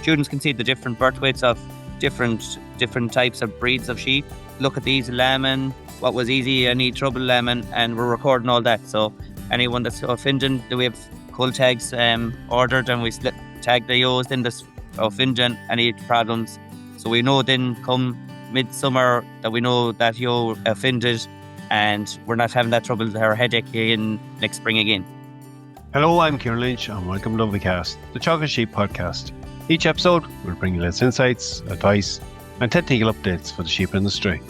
students can see the different birth weights of different types of breeds of sheep. Look at these lambing, what was easy, any trouble lambing, and we're recording all that. So anyone that's offending, we have cull tags ordered, and we tag the ewes in this offending any problems. So we know then come midsummer that we know that ewe offended, and we're not having that trouble or headache in next spring again. Hello, I'm Kieran Lynch and welcome to Lovelycast, the Teagasc Sheep podcast. Each episode will bring you latest insights, advice and technical updates for the sheep industry.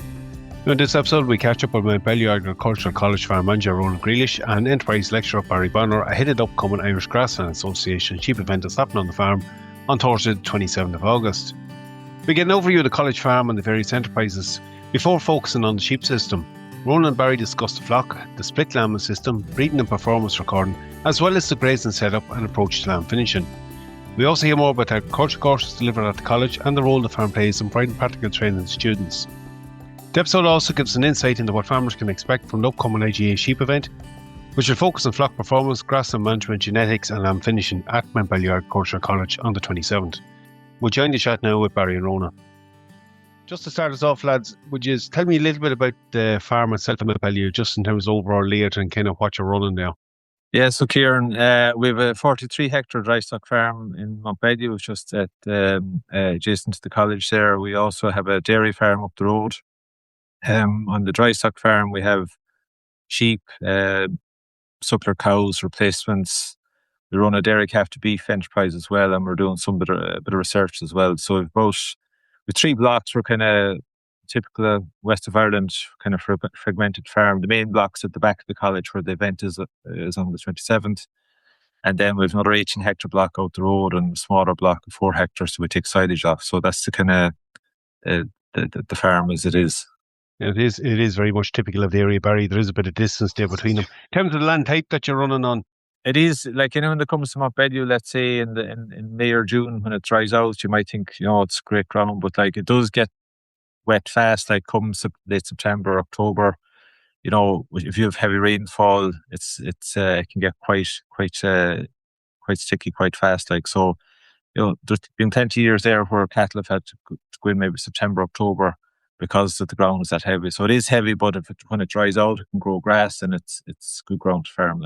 In this episode we catch up with Mountbellew Agricultural College farm manager Ronan Grealis and enterprise lecturer Barry ahead of the upcoming Irish Grassland Association Sheep Event that's happening on the farm on Thursday the 27th of August. We get an overview of the college farm and the various enterprises before focusing on the sheep system. Ronan and Barry discuss the flock, the split lambing system, breeding and performance recording, as well as the grazing setup and approach to lamb finishing. We also hear more about agriculture courses delivered at the college and the role the farm plays in providing practical training to students. The episode also gives an insight into what farmers can expect from the upcoming IGA Sheep Event, which will focus on flock performance, grassland management, genetics and lamb finishing at Mountbellew Agricultural College on the 27th. We'll join the chat now with Barry and Ronan. Just to start us off, lads, would you tell me a little bit about the farm itself in Mountbellew, just in terms of overall layout and kind of what you're running there? Yeah, so Kieran, we have a 43 hectare dry stock farm in Mountbellew, which is just at adjacent to the college there. We also have a dairy farm up the road. On the dry stock farm, we have sheep, suckler cows, replacements. We run a dairy calf to beef enterprise as well, and we're doing some bit of research as well. So with 3 blocks, we're kind of typical west of Ireland, kind of fragmented farm. The main block's at the back of the college where the event is on the 27th. And then we have another 18 hectare block out the road and a smaller block of 4 hectares, so we take silage off. So that's the kind of the farm as it is. It is very much typical of the area, Barry. There is a bit of distance there between them. In terms of the land type that you're running on, it is like, when it comes to Mountbellew, let's say in May or June when it dries out, you might think, it's great ground, but like it does get wet fast, like come late September, October. If you have heavy rainfall, it can get quite sticky quite fast. Like so, there's been plenty of years there where cattle have had to go in maybe September, October because the ground is that heavy. So it is heavy, but when it dries out, it can grow grass and it's good ground to farm.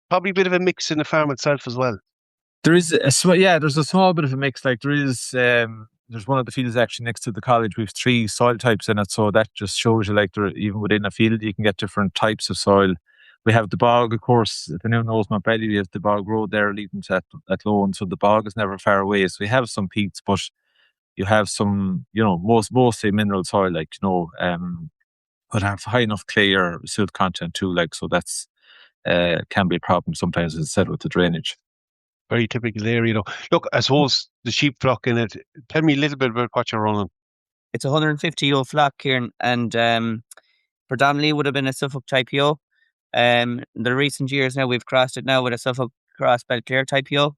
Probably a bit of a mix in the farm itself as well. There's a small bit of a mix. Like there's one of the fields actually next to the college. We have 3 soil types in it, so that just shows you like even within a field you can get different types of soil. We have the bog, of course. If anyone knows Mountbellew, we have the bog road there leading to that loan, so the bog is never far away. So we have some peats, but you have some, mostly mineral soil, but have high enough clay or silt content too. Like so, that's can be a problem sometimes, as I said, with the drainage. Very typical area, Look, I suppose the sheep flock in it. Tell me a little bit about what you're running. It's a 150 ewe flock here, and predominantly would have been a Suffolk type ewe. In the recent years now, we've crossed it now with a Suffolk cross Belclare type ewe,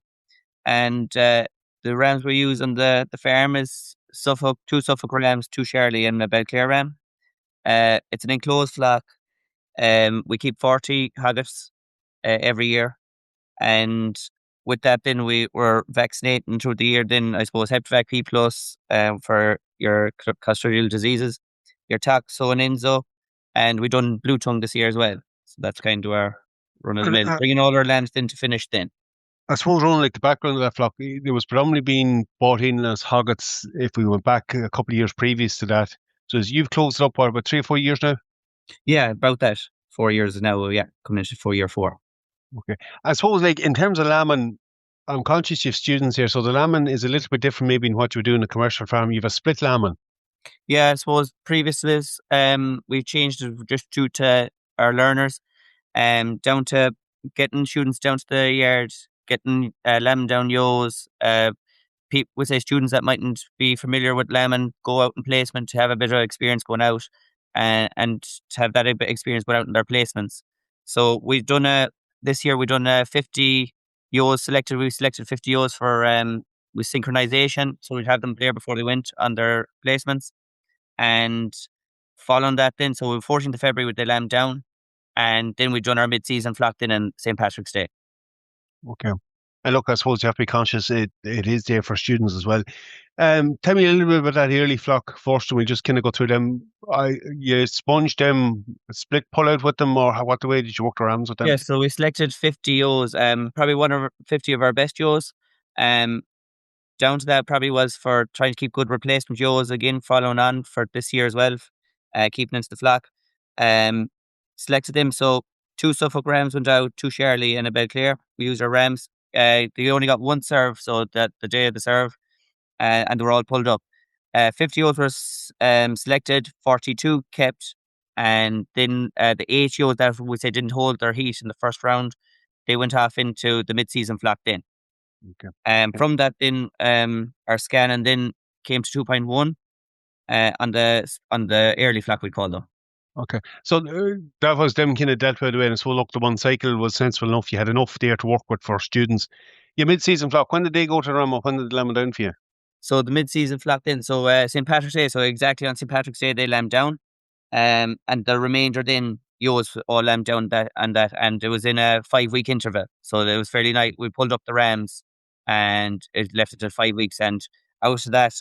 and the rams we use on the farm is 2 Suffolk rams, 2 Shirley and a Belclare ram. It's an enclosed flock. We keep 40 hoggets every year, and with that, then we were vaccinating through the year. Then I suppose Hepvac P+ for your clostridial diseases, your toxo and enzo, and we done blue tongue this year as well. So that's kind of our run of the mill, bringing all our lambs in to finish. Then I suppose, Ronan, like the background of that flock, there was predominantly being bought in as hoggets. If we went back a couple of years previous to that, so you've closed it up about 3 or 4 years now. Yeah, about that. 4 years now. Yeah, coming into year 4. Okay. I suppose, like, in terms of lambing, I'm conscious you have students here, so the lambing is a little bit different maybe in what you do in a commercial farm. You have a split lambing. Yeah, I suppose previously we changed it just due to our learners, down to getting students down to the yard, getting lambing down ewes. We say students that mightn't be familiar with lambing go out in placement to have a bit of experience going out, and to have that experience going out in their placements. So we've done this year. We've done 50 ewes selected. We selected 50 ewes for with synchronization, so we'd have them there before they went on their placements. And following that, then so 14th of February with the lamb down, and then we'd done our mid-season flock in on St. Patrick's Day. Okay. And look, I suppose you have to be conscious it is there for students as well. Tell me a little bit about that early flock first, and we'll just kind of go through them. You sponge them, split pull out with them, or what the way did you work the rams with them? Yeah, so we selected 50 ewes, probably 50 of our best ewes. Um, Down to that probably was for trying to keep good replacement ewes again, following on for this year as well, keeping into the flock. Um, Selected them, so 2 Suffolk rams went out, 2 Shirley and a Belclare. We used our rams. They only got 1 serve, so that the day of the serve, and they were all pulled up. 50 ewes were selected, 42 kept, and then the 8 ewes that we say didn't hold their heat in the first round, they went off into the mid-season flock then. Okay. From that, then our scanning then came to 2.1 on the early flock, we call them. Okay. So that was them kind of dealt with away, and so look, the one cycle was sensible enough. You had enough there to work with for students. Your mid-season flock, when did they go to Ram, or when did they lamb down for you? So the mid-season flock then, so St. Patrick's Day, so exactly on St. Patrick's Day they lambed down, and the remainder then yours all lambed down and it was in a 5-week interval, so it was fairly nice. We pulled up the rams, and it left it at 5 weeks, and out of that,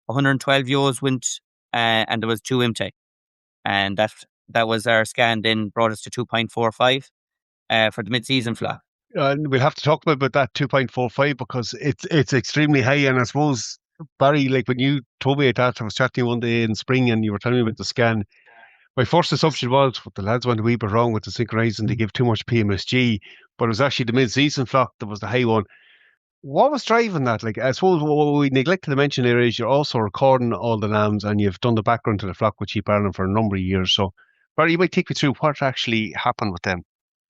112 ewes went, and there was 2 empty. And that was our scan. Then brought us to 2.45 for the mid-season flock. We'll have to talk about that 2.45 because it's extremely high. And I suppose, Barry, like when you told me that, I was chatting to you one day in spring and you were telling me about the scan. My first assumption was what the lads went a wee bit wrong with the synchronizing. They give too much PMSG, but it was actually the mid-season flock that was the high one. What was driving that? Like, I suppose what we neglected to mention there is you're also recording all the lambs and you've done the background to the flock with Sheep Ireland for a number of years. So, Barry, you might take me through what actually happened with them.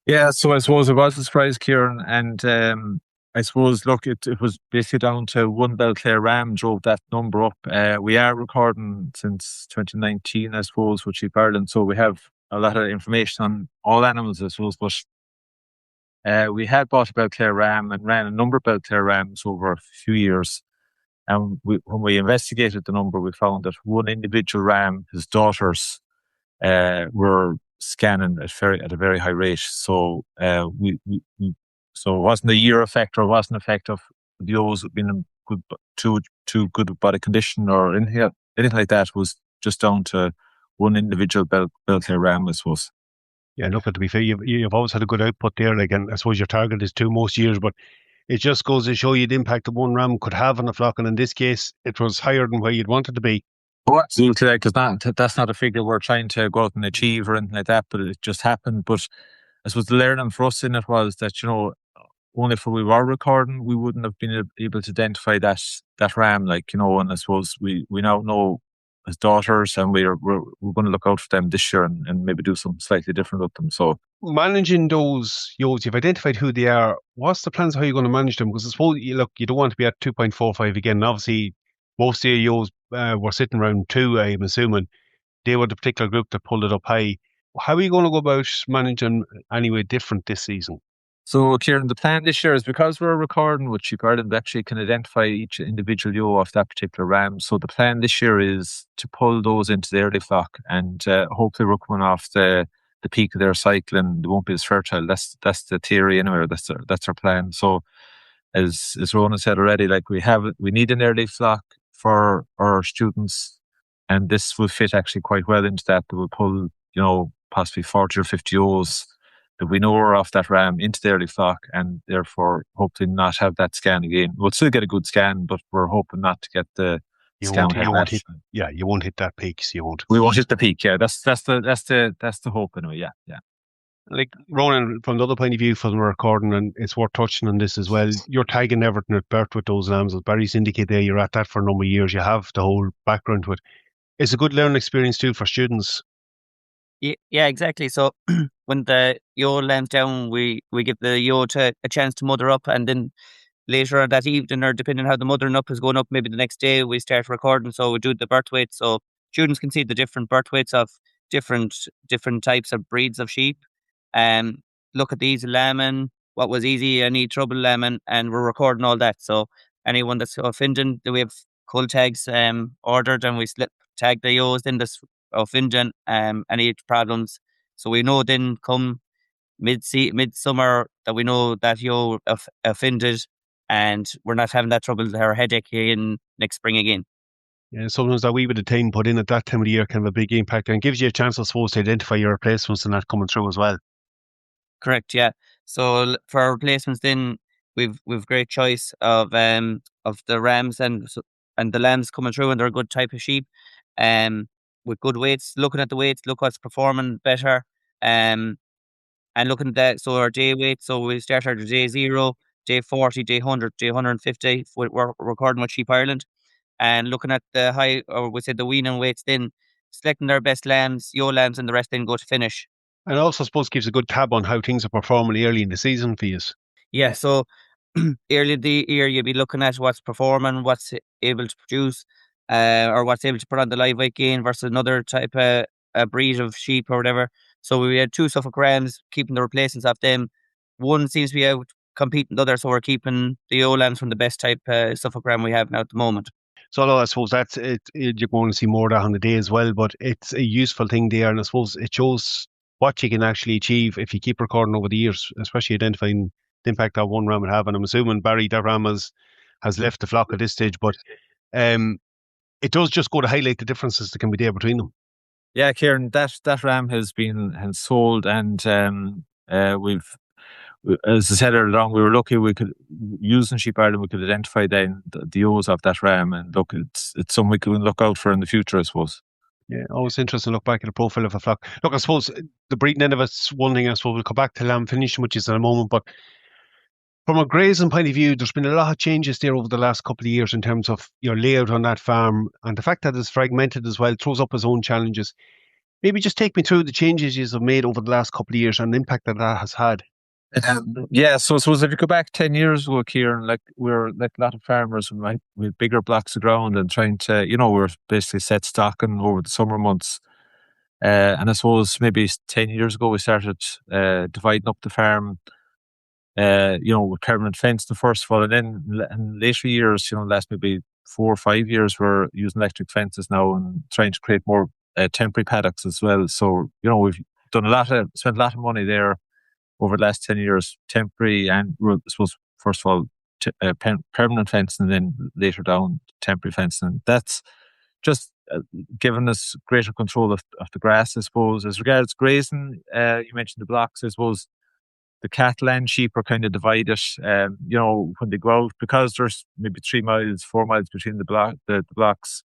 Yeah, so I suppose it was a surprise, Kieran, and I suppose, look, it was basically down to one Belclare ram drove that number up. We are recording since 2019, I suppose, with Sheep Ireland, so we have a lot of information on all animals, I suppose, but we had bought a Belclare ram and ran a number of Belclare rams over a few years. And when we investigated the number, we found that one individual ram, his daughters, were scanning at a very high rate. So so it wasn't a year effect, or it wasn't an effect of the ewes being in too good body condition or anything like that. It was just down to one individual Belclare ram, I suppose. Yeah, look, to be fair, you've always had a good output there. Like, and I suppose your target is 2 most years, but it just goes to show you the impact that one ram could have on the flock. And in this case, it was higher than where you'd want it to be. Oh, absolutely. Because that's not a figure we're trying to go out and achieve or anything like that, but it just happened. But I suppose the learning for us in it was that, only if we were recording, we wouldn't have been able to identify that ram, and I suppose we now know his daughters, and we're going to look out for them this year and maybe do something slightly different with them. So managing those ewes, you've identified who they are. What's the plans of how you're going to manage them? Because I suppose, you don't want to be at 2.45 again. And obviously, most of your ewes were sitting around 2, I'm assuming. They were the particular group that pulled it up high. How are you going to go about managing anyway different this season? So, Kieran, the plan this year is, because we're recording with Sheep Ireland, we actually can identify each individual ewe off that particular ram. So the plan this year is to pull those into the early flock, and hopefully we're coming off the peak of their cycle and they won't be as fertile. That's the theory anyway. That's our plan. So as Ronan said already, we need an early flock for our students, and this will fit actually quite well into that. That will pull, possibly 40 or 50 ewes that we know are off that ram into the early flock, and therefore hopefully not have that scan again. We'll still get a good scan, but we're hoping not to get the scan. You won't hit that peak, so you won't. We won't hit the peak. Yeah, that's the hope anyway. Yeah. Like, Ronan, from the other point of view, from the recording, and it's worth touching on this as well, you're tagging everything at birth with those lambs. As Barry's indicated there, you're at that for a number of years. You have the whole background to it. It's a good learning experience too for students. Yeah, exactly. So when the ewe lambs down, we give the ewe a chance to mother up, and then later on that evening, or depending on how the mothering up is going up, maybe the next day we start recording. So we do the birth weight, so students can see the different birth weights of different types of breeds of sheep. Look at these lambing, what was easy, any trouble lambing, and we're recording all that. So anyone that's offending, we have cull tags ordered, and we tag the ewes in this offending any problems. So we know then come midsummer that we know that you offended, and we're not having that trouble or headache in next spring again. Yeah, sometimes that wee bit of time put in at that time of the year can have a big impact and gives you a chance, I suppose, to identify your replacements and that coming through as well. Correct, yeah. So for our replacements, then we've great choice of the rams and the lambs coming through, and they're a good type of sheep, with good weights. Looking at the weights, look what's performing better, and looking at that. So our day weight, so we start our day 0, day 40, day 100, day 150. We're recording with Sheep Ireland, and looking at the high, or we said the weaning weights, then selecting their best lambs, yo lambs, and the rest then go to finish. And also, I suppose, gives a good tab on how things are performing early in the season for you. Yeah, so early in the year you'll be looking at what's performing, what's able to produce, or what's able to put on the live weight gain versus another type of a breed of sheep or whatever. So we had 2 Suffolk Rams, keeping the replacements of them. One seems to be out competing the other, so we're keeping the O lambs from the best type Suffolk Ram we have now at the moment. So although I suppose that's it, you're going to see more of that on the day as well, but it's a useful thing there, and I suppose it shows what you can actually achieve if you keep recording over the years, especially identifying the impact that one ram would have. And I'm assuming Barry, that ram has left the flock at this stage, but um, it does just go to highlight the differences that can be there between them. Yeah, Kieran, that ram has been sold, and we've, as I said earlier on, we were lucky we could, using Sheep Ireland, we could identify then the O's of that ram, and look, it's something we can look out for in the future, I suppose. Yeah, always interesting to look back at the profile of a flock. Look, I suppose the breeding end of it's one thing. I suppose we'll come back to lamb finishing, which is in a moment, but from a grazing point of view, there's been a lot of changes there over the last couple of years in terms of your layout on that farm, and the fact that it's fragmented as well throws up its own challenges. Maybe just take me through the changes you have made over the last couple of years and the impact that that has had. Yeah, so I suppose if you go back 10 years ago, Kieran, like we're like a lot of farmers with bigger blocks of ground and trying to, we're basically set stocking over the summer months. And I suppose maybe 10 years ago we started dividing up the farm, with permanent fence the first of all, and then in later years, last maybe 4 or 5 years, we're using electric fences now and trying to create more temporary paddocks as well. So, we've spent a lot of money there over the last 10 years, temporary and, I suppose, first of all, permanent fencing, and then later down temporary fencing. And that's just given us greater control of the grass, I suppose. As regards grazing, you mentioned the blocks, I suppose. The cattle and sheep are kind of divided, when they go out, because there's maybe 3 miles, 4 miles between the blocks.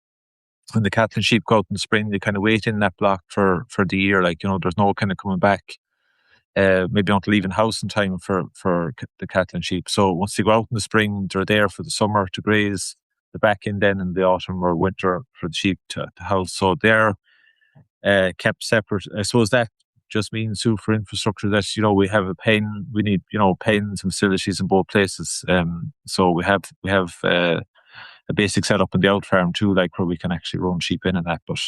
When the cattle and sheep go out in the spring, they kind of wait in that block for the year. There's no kind of coming back, maybe not leaving house in time for the cattle and sheep. So once they go out in the spring, they're there for the summer to graze. They're back in then in the autumn or winter for the sheep to house. So they're kept separate. I suppose that just means too for infrastructure that we have a pen. We need pens and facilities in both places. So we have a basic setup in the out farm too, like where we can actually run sheep in and that. But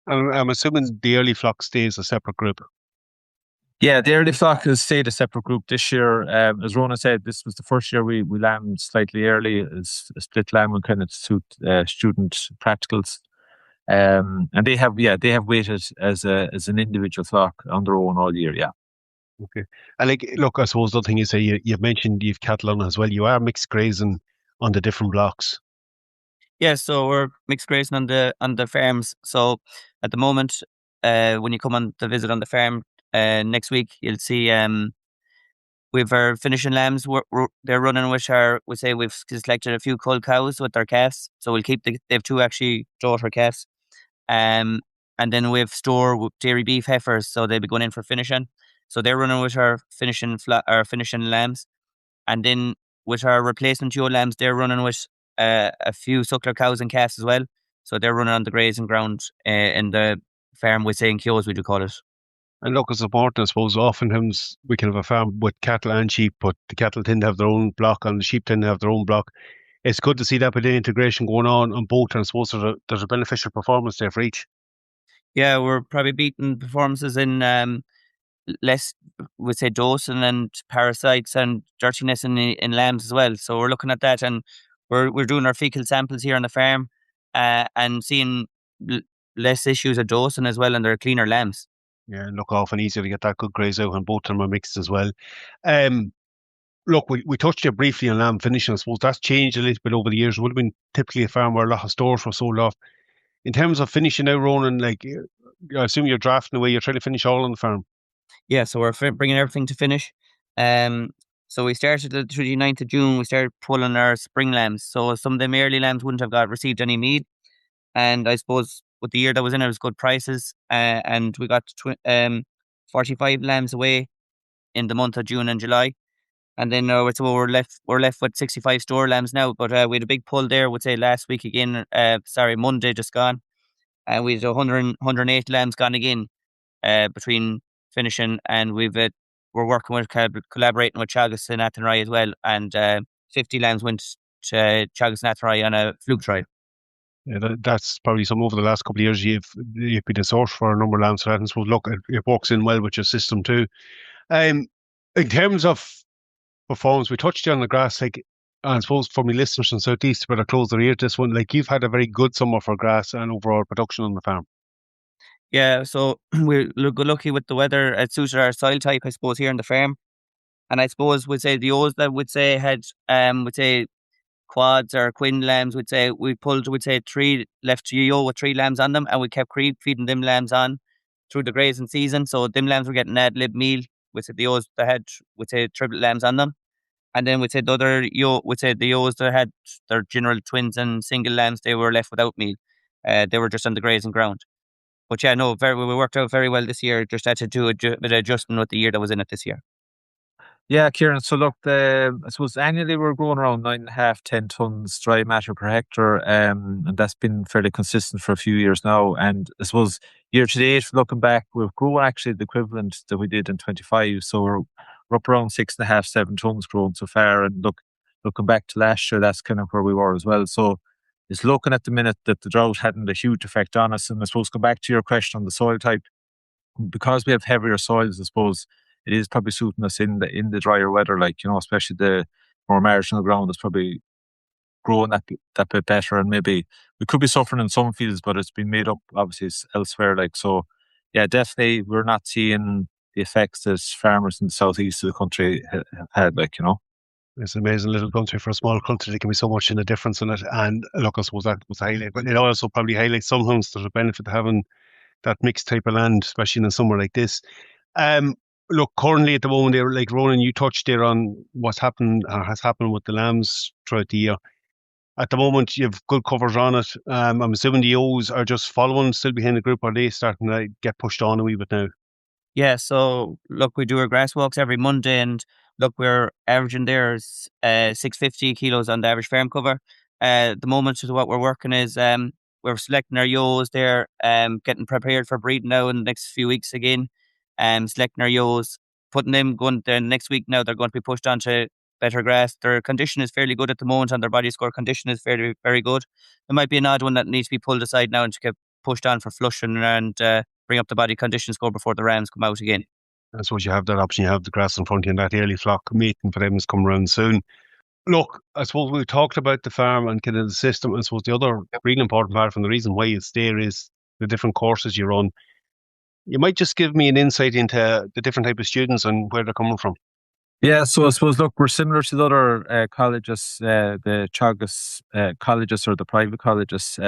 I'm assuming the early flock stays a separate group. Yeah, the early flock has stayed a separate group this year. As Ronan said, this was the first year we lambed slightly early as a split lambing kind of suit student practicals. And they have waited as an individual flock on their own all year. Yeah. Okay. And look, I suppose the thing you say, you've mentioned you've cattle on as well. You are mixed grazing on the different blocks. Yeah, so we're mixed grazing on the farms. So at the moment, when you come on the visit on the farm next week, you'll see we've our finishing lambs. They're running with we've selected a few cull cows with their calves. So we'll keep they have 2 actually daughter calves. And then we've store dairy beef heifers, so they'll be going in for finishing. So they're running with our finishing lambs, and then with our replacement ewe lambs, they're running with a few suckler cows and calves as well. So they're running on the grazing ground in the farm with saying Kyo, we do call it. And look, it's important, I suppose. Oftentimes we can have a farm with cattle and sheep, but the cattle tend to have their own block and the sheep tend to have their own block. It's good to see that bit of integration going on both, and I suppose there's a beneficial performance there for each. Yeah, we're probably beating performances in less, we'd say, dosing and parasites and dirtiness in lambs as well. So we're looking at that, and we're doing our fecal samples here on the farm and seeing less issues of dosing as well, and they're cleaner lambs. Yeah, look, often easier to get that good graze out, and both of them are mixed as well. Um, Look, we touched here briefly on lamb finishing. I suppose that's changed a little bit over the years. It would have been typically a farm where a lot of stores were sold off. In terms of finishing out, Ronan, like, I assume you're drafting away, you're trying to finish all on the farm. Yeah, so we're bringing everything to finish. Um, so we started the 29th of June. We started pulling our spring lambs. So some of them early lambs wouldn't have received any meat, and I suppose with the year that was in, it was good prices. And we got 45 lambs away in the month of June and July. And then so we're left with 65 store lambs now. But we had a big pull there, would say last week again. Monday just gone, and we had 108 lambs gone again between finishing, and we're working with collaborating with Teagasc and Athenry as well, and 50 lambs went to Teagasc and Athenry on a fluke trial. Yeah, that's probably some over the last couple of years. You've been a source for a number of lambs for that, and suppose look, it works in well with your system too. In terms of performance, we touched on the grass. Like, I suppose for my listeners from Southeast, better close their ear to this one. Like, you've had a very good summer for grass and overall production on the farm. Yeah, so we're lucky with the weather. It suited our soil type, I suppose, here on the farm. And I suppose we'd say the O's that would say had would say quads or quin lambs, would say we pulled, would say three left yo with three lambs on them, and we kept feeding them lambs on through the grazing season. So them lambs were getting ad lib meal. Would say the O's that had, would say, triple lambs on them. And then we'd say the other would say the O's that had their general twins and single lambs, they were left without meal. They were just on the grazing ground. But yeah, no, we worked out very well this year. Just had to do a bit of adjustment with the year that was in it this year. Yeah, Kieran. So look, I suppose annually we're growing around 9.5, 10 tons dry matter per hectare, and that's been fairly consistent for a few years now. And I suppose year to date, looking back, we've grown actually the equivalent that we did in 25. So we're up around 6.5, 7 tons grown so far. And looking back to last year, that's kind of where we were as well. So it's looking at the minute that the drought hadn't a huge effect on us. And I suppose go back to your question on the soil type, because we have heavier soils, I suppose it is probably suiting us in the drier weather, like, especially the more marginal ground is probably growing that bit better. And maybe we could be suffering in some fields, but it's been made up obviously elsewhere. Like, so yeah, definitely we're not seeing the effects that farmers in the southeast of the country have had, like, It's an amazing little country for a small country. There can be so much in the difference in it. And look, I suppose that was highlight, but it also probably highlights sometimes there's a benefit of having that mixed type of land, especially in a summer like this. Um, Look, currently at the moment, there, like Ronan, you touched there on what's happened or has happened with the lambs throughout the year. At the moment, you have good covers on it. I'm assuming the O's are just following, still behind the group, or are they starting to get pushed on a wee bit now? Yeah, so look, we do our grass walks every Monday, and look, we're averaging there 650 kilos on the average farm cover. The moment is what we're working is we're selecting our yos there, getting prepared for breeding now in the next few weeks again, selecting our yos, putting them going the next week now. They're going to be pushed onto better grass. Their condition is fairly good at the moment, and their body score condition is very, very good. There might be an odd one that needs to be pulled aside now and to get pushed on for flushing and bring up the body condition score before the rams come out again. I suppose you have that option. You have the grass in front of you, and that early flock mating for them is coming around soon. Look, I suppose we've talked about the farm and kind of the system. I suppose the other really important part from the reason why it's there is the different courses you run. You might just give me an insight into the different type of students and where they're coming from. Yeah, so I suppose, look, we're similar to the other colleges, the Teagasc colleges or the private colleges.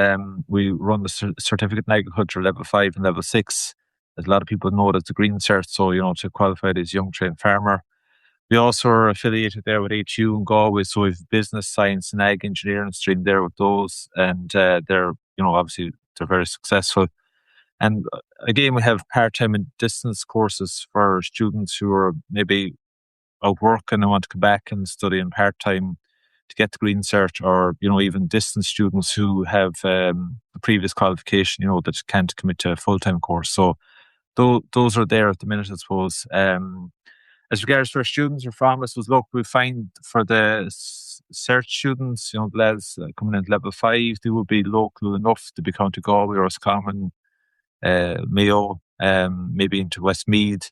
We run the certificate in agriculture level 5 and level 6. As a lot of people know, that's the green cert. So, to qualify as young trained farmer. We also are affiliated there with HU in Galway. So we've business, science and ag engineering stream there with those. And they're, obviously they're very successful. And again, we have part-time and distance courses for students who are maybe out work and they want to come back and study in part-time to get the green cert, or even distance students who have a previous qualification that can't commit to a full-time course. So those are there at the minute, I suppose. As regards to our students are from, I suppose, look, we find for the cert students, the lads coming in at level 5, they will be local enough to be County Galway or Roscommon, Mayo, maybe into Westmeath.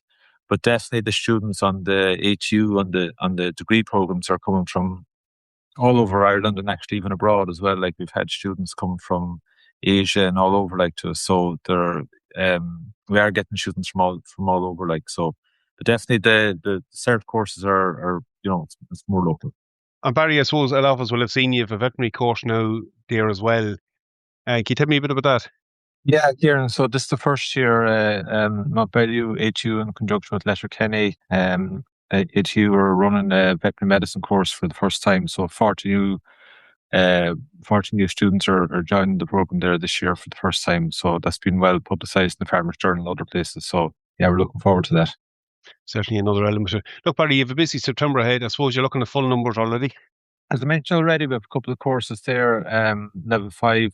But definitely the students on the HU, on the degree programs are coming from all over Ireland and actually even abroad as well. Like, we've had students come from Asia and all over, like, to us. So they're, we are getting students from all over, like, so. But definitely the cert courses are it's more local. And Barry, I suppose a lot of us will have seen you have a veterinary course now there as well. Can you tell me a bit about that? Yeah, Kieran. So this is the first year Mountbellew HU in conjunction with Letterkenny HU are running a veterinary medicine course for the first time. So 40 new students are joining the program there this year for the first time. So that's been well publicised in the Farmers Journal and other places. So yeah, we're looking forward to that. Certainly another element. Look, Barry, you have a busy September ahead. I suppose you're looking at full numbers already. As I mentioned already, we have a couple of courses there, level 5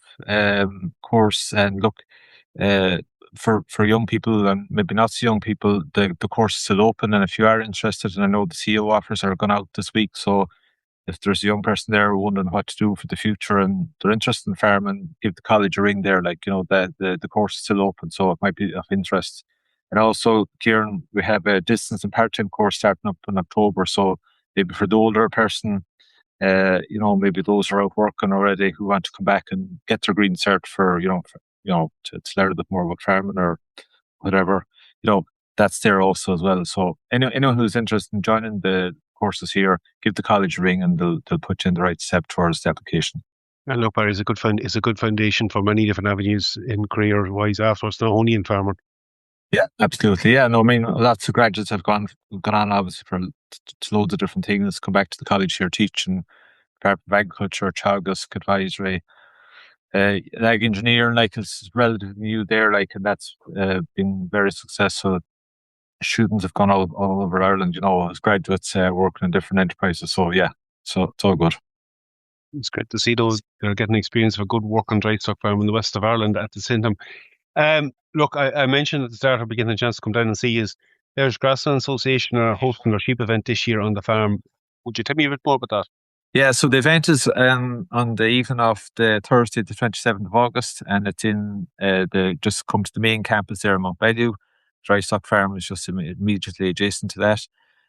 course, and look, for young people and maybe not so young people, the course is still open, and if you are interested, and I know the CEO offers are going out this week, so if there's a young person there wondering what to do for the future and they're interested in farming, give the college a ring there, the course is still open, so it might be of interest. And also, Kieran, we have a distance and part-time course starting up in October, so maybe for the older person, maybe those who are out working already who want to come back and get their green cert to learn a bit more about farming or whatever, that's there also as well. So anyone who's interested in joining the courses here, give the college a ring and they'll put you in the right step towards the application. And look, Barry, it's a good foundation for many different avenues in career-wise afterwards, not only in farming. Yeah, absolutely. Yeah, no, I mean, lots of graduates have gone on obviously for loads of different things, come back to the college here, teaching, Department of Agriculture, Teagasc, advisory, ag engineering, is relatively new there, and that's been very successful. Students have gone all over Ireland, as graduates working in different enterprises. So yeah, so it's all good. It's great to see those that are getting experience of a good working dry stock farm in the west of Ireland at the same time. Look, I mentioned at the start of getting a chance to come down and see is there's Grassland Association are hosting their sheep event this year on the farm. Would you tell me a bit more about that? Yeah, so the event is on the evening of the Thursday, the 27th of August, and it's in just come to the main campus there in Mountbellew. Dry stock farm is just immediately adjacent to that.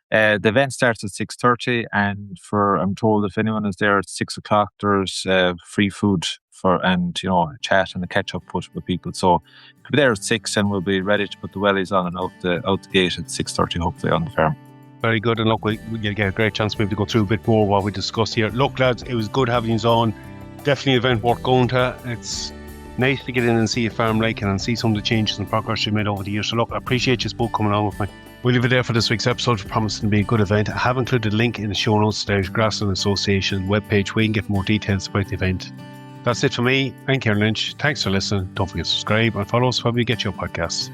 The event starts at 6:30, and I'm told if anyone is there at 6 o'clock, there's free food and a chat and a catch up with people. So we'll be there at 6, and we'll be ready to put the wellies on and out the gate at 6:30, hopefully on the farm. Very good, and look, we'll get a great chance maybe to go through a bit more what we discussed here. Look, lads, it was good having you on. Definitely an event worth going to. It's nice to get in and see a farm and see some of the changes and progress you've made over the years. So look, I appreciate you both coming on with me. We'll leave it there for this week's episode. Promising to be a good event. I have included a link in the show notes to the Grassland Association webpage where you can get more details about the event. That's it for me. I'm Kieran Lynch. Thanks for listening. Don't forget to subscribe and follow us wherever you get your podcasts.